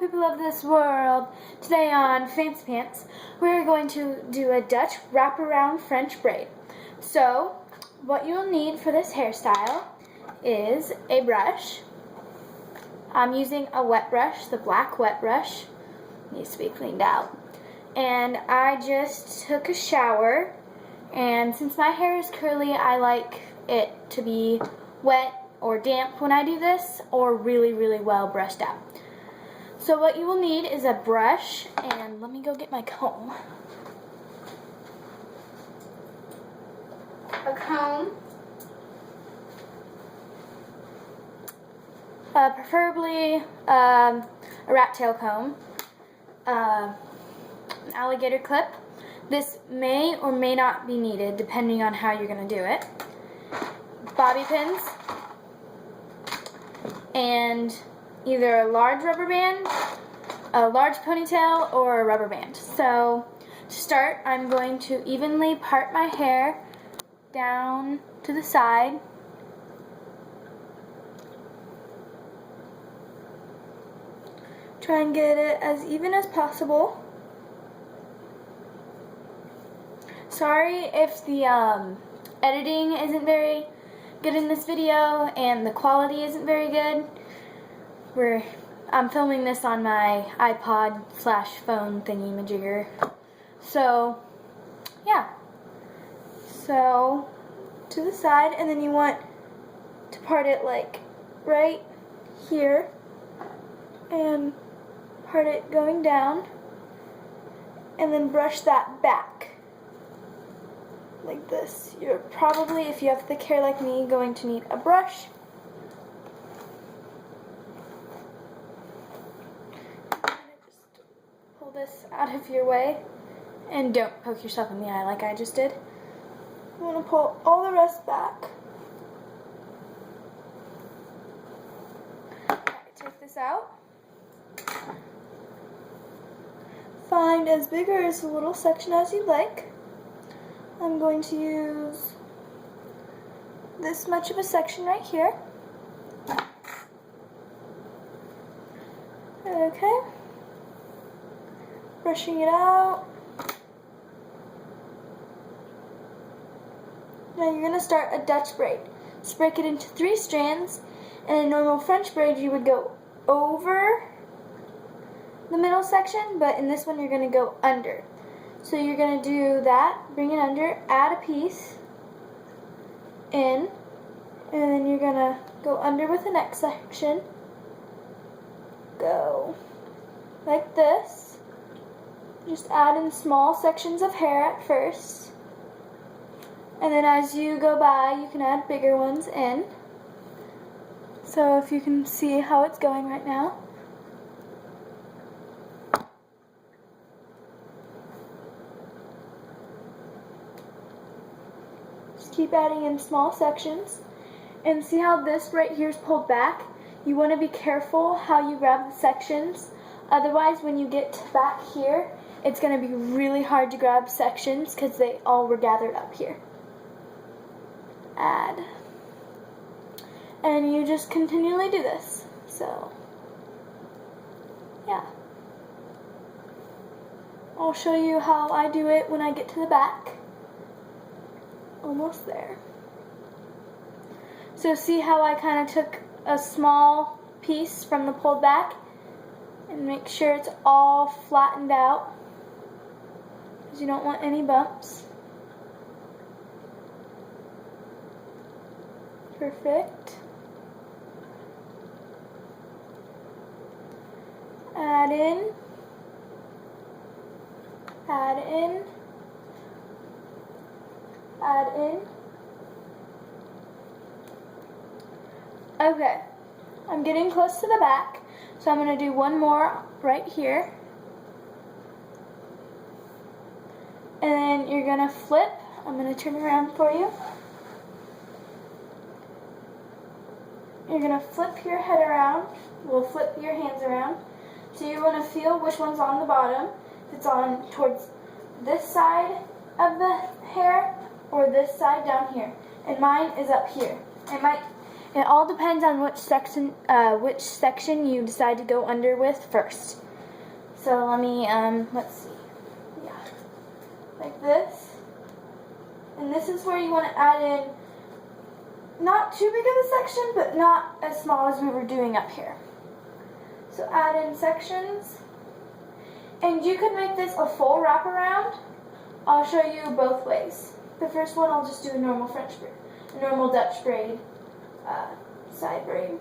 people of this world. Today on Fancy Pants, we're going to do a Dutch wraparound French braid. So, what you'll need for this hairstyle is a brush. I'm using a wet brush, the black wet brush. Needs to be cleaned out. And I just took a shower, and since my hair is curly, I like it to be wet or damp when I do this, or really, really well brushed out. So what you will need is a brush, and let me go get my comb. A comb, preferably a rat tail comb, an alligator clip. This may or may not be needed depending on how you're going to do it. Bobby pins, and either a large rubber band, a large ponytail, or a rubber band. So to start, I'm going to evenly part my hair down to the side. Try and get it as even as possible. Sorry if the editing isn't very good in this video and the quality isn't very good. I'm filming this on my iPod / phone thingy-majigger. So, yeah. So, to the side, and then you want to part it like right here, and part it going down, and then brush that back. Like this. You're probably, if you have thick hair like me, going to need a brush. Just pull this out of your way, and don't poke yourself in the eye like I just did. I'm going to pull all the rest back. Okay, take this out. Find as big or as little section as you'd like. I'm going to use this much of a section right here. Okay. Brushing it out. Now you're going to start a Dutch braid. Just break it into 3 strands. In a normal French braid, you would go over the middle section, but in this one, you're going to go under. So you're going to do that, bring it under, add a piece in, and then you're going to go under with the next section. Go like this. Just add in small sections of hair at first. And then as you go by, you can add bigger ones in. So if you can see how it's going right now. Keep adding in small sections, and see how this right here is pulled back. You want to be careful how you grab the sections, otherwise when you get back here it's going to be really hard to grab sections because they all were gathered up here. Add, and you just continually do this. So yeah, I'll show you how I do it when I get to the back. Almost there. So see how I kind of took a small piece from the pulled back and make sure it's all flattened out because you don't want any bumps. Perfect. Add in. Add in. Add in. Okay, I'm getting close to the back, so I'm going to do one more right here. And then you're going to flip. I'm going to turn around for you. You're going to flip your head around. We'll flip your hands around. So you want to feel which one's on the bottom. If it's on towards this side of the hair, or this side down here, and mine is up here. It all depends on which section you decide to go under with first. So let me, let's see, yeah, like this. And this is where you want to add in not too big of a section, but not as small as we were doing up here. So add in sections. And you could make this a full wraparound. I'll show you both ways. The first one, I'll just do a normal French braid, a normal Dutch braid, side braid.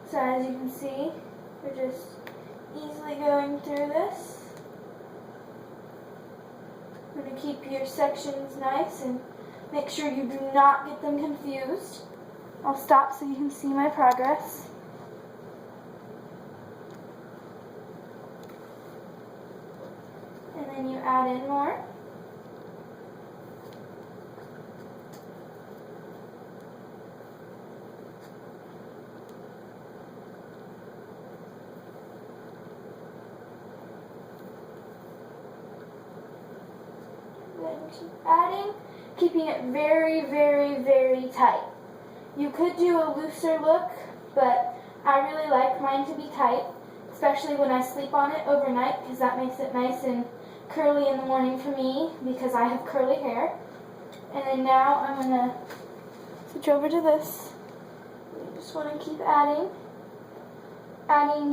So as you can see, we're just easily going through this. You're going to keep your sections nice and make sure you do not get them confused. I'll stop so you can see my progress. And then you add in more. Then keep adding, keeping it very, very, very tight. You could do a looser look, but I really like mine to be tight, especially when I sleep on it overnight, because that makes it nice and curly in the morning for me, because I have curly hair. And then now I'm going to switch over to this. You just want to keep adding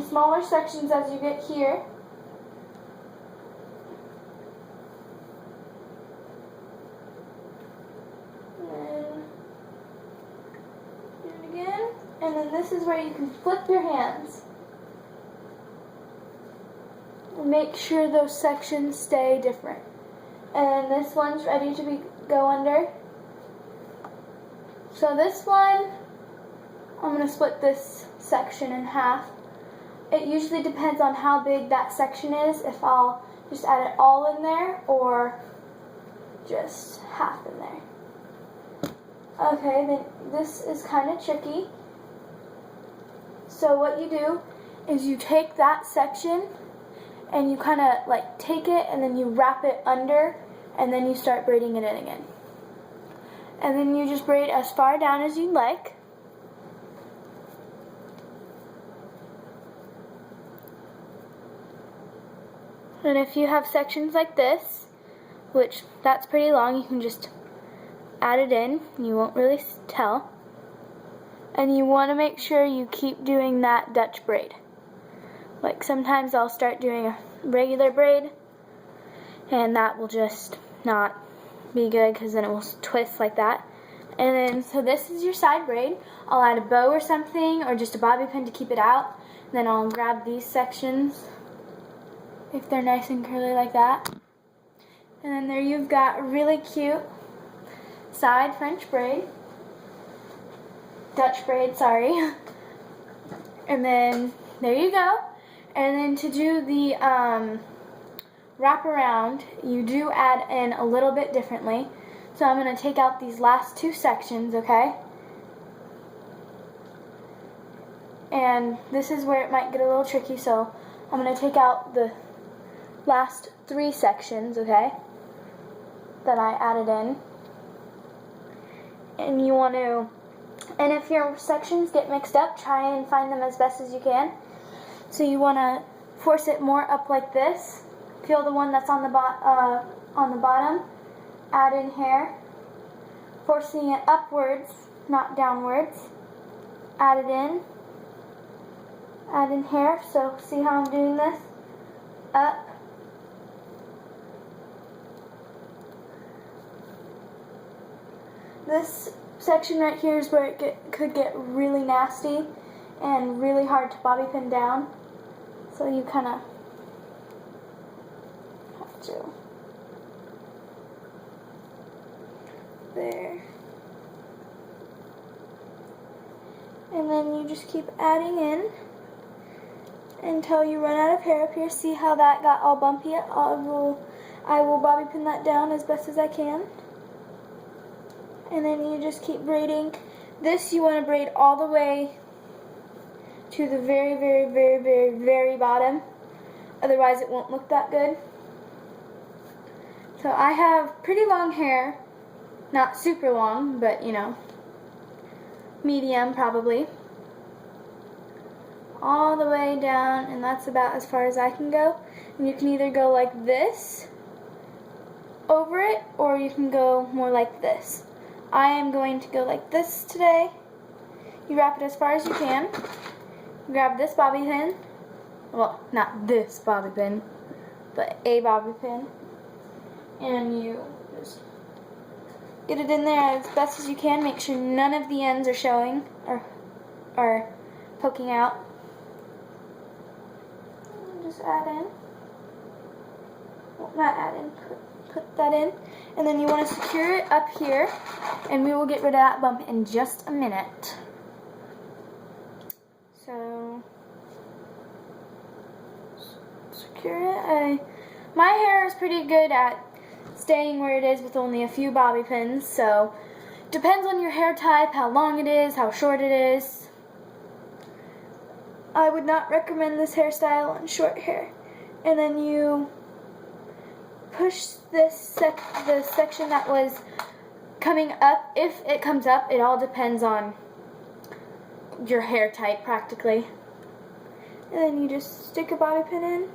smaller sections as you get here. And then this is where you can flip your hands. And make sure those sections stay different. And then this one's ready to go under. So this one, I'm going to split this section in half. It usually depends on how big that section is, if I'll just add it all in there or just half in there. Okay, then this is kind of tricky. So what you do is you take that section and you kind of like take it and then you wrap it under and then you start braiding it in again. And then you just braid as far down as you'd like. And if you have sections like this, which that's pretty long, you can just add it in and you won't really tell. And you want to make sure you keep doing that Dutch braid. Like sometimes I'll start doing a regular braid and that will just not be good because then it will twist like that. And then, so this is your side braid. I'll add a bow or something or just a bobby pin to keep it out. And then I'll grab these sections if they're nice and curly like that. And then there you've got a really cute side French braid. Dutch braid, sorry. And then there you go. And then to do the wraparound, you do add in a little bit differently. So I'm going to take out these last two sections, okay? And this is where it might get a little tricky, so I'm going to take out the last three sections, okay, that I added in. And you want to, and if your sections get mixed up, try and find them as best as you can. So you want to force it more up like this. Feel the one that's on the bottom. Add in hair. Forcing it upwards, not downwards. Add it in. Add in hair. So see how I'm doing this? Up. This section right here is where it could get really nasty and really hard to bobby pin down. So you kind of have to. There. And then you just keep adding in until you run out of hair up here. See how that got all bumpy? I will bobby pin that down as best as I can. And then you just keep braiding. This you want to braid all the way to the very, very, very, very, very bottom. Otherwise it won't look that good. So I have pretty long hair. Not super long, but you know. medium probably, all the way down, and that's about as far as I can go. And you can either go like this over it, or you can go more like this. I am going to go like this today. You wrap it as far as you can. Grab this bobby pin. Well, not this bobby pin, but a bobby pin. And you just get it in there as best as you can. Make sure none of the ends are showing or poking out. Just add in. Well, not add in. Put that in. And then you want to secure it up here. And we will get rid of that bump in just a minute. So, secure it. My hair is pretty good at staying where it is with only a few bobby pins, so depends on your hair type, how long it is, how short it is. I would not recommend this hairstyle on short hair. And then you push this the section that was coming up. If it comes up, it all depends on your hair type practically. And then you just stick a bobby pin in.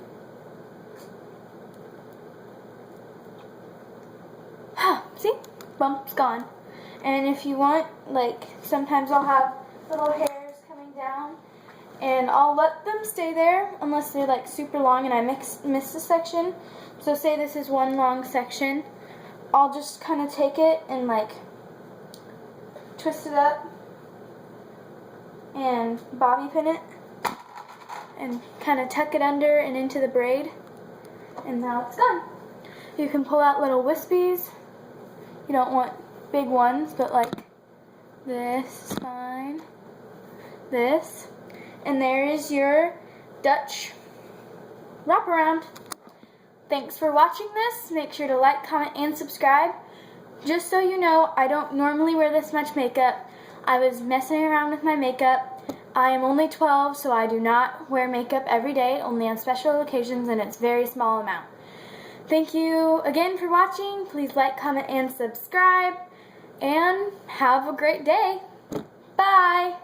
See? Bump's gone. And if you want, like, sometimes I'll have little hairs coming down, and I'll let them stay there unless they're like super long and I miss a section. So say this is one long section, I'll just kind of take it and like twist it up and bobby pin it and kind of tuck it under and into the braid, and now it's done. You can pull out little wispies. You don't want big ones, but like this is fine. This. And there is your Dutch wraparound. Thanks for watching this. Make sure to like, comment, and subscribe. Just so you know, I don't normally wear this much makeup. I was messing around with my makeup. I am only 12, so I do not wear makeup every day, only on special occasions, and it's a very small amount. Thank you again for watching. Please like, comment, and subscribe. And have a great day. Bye.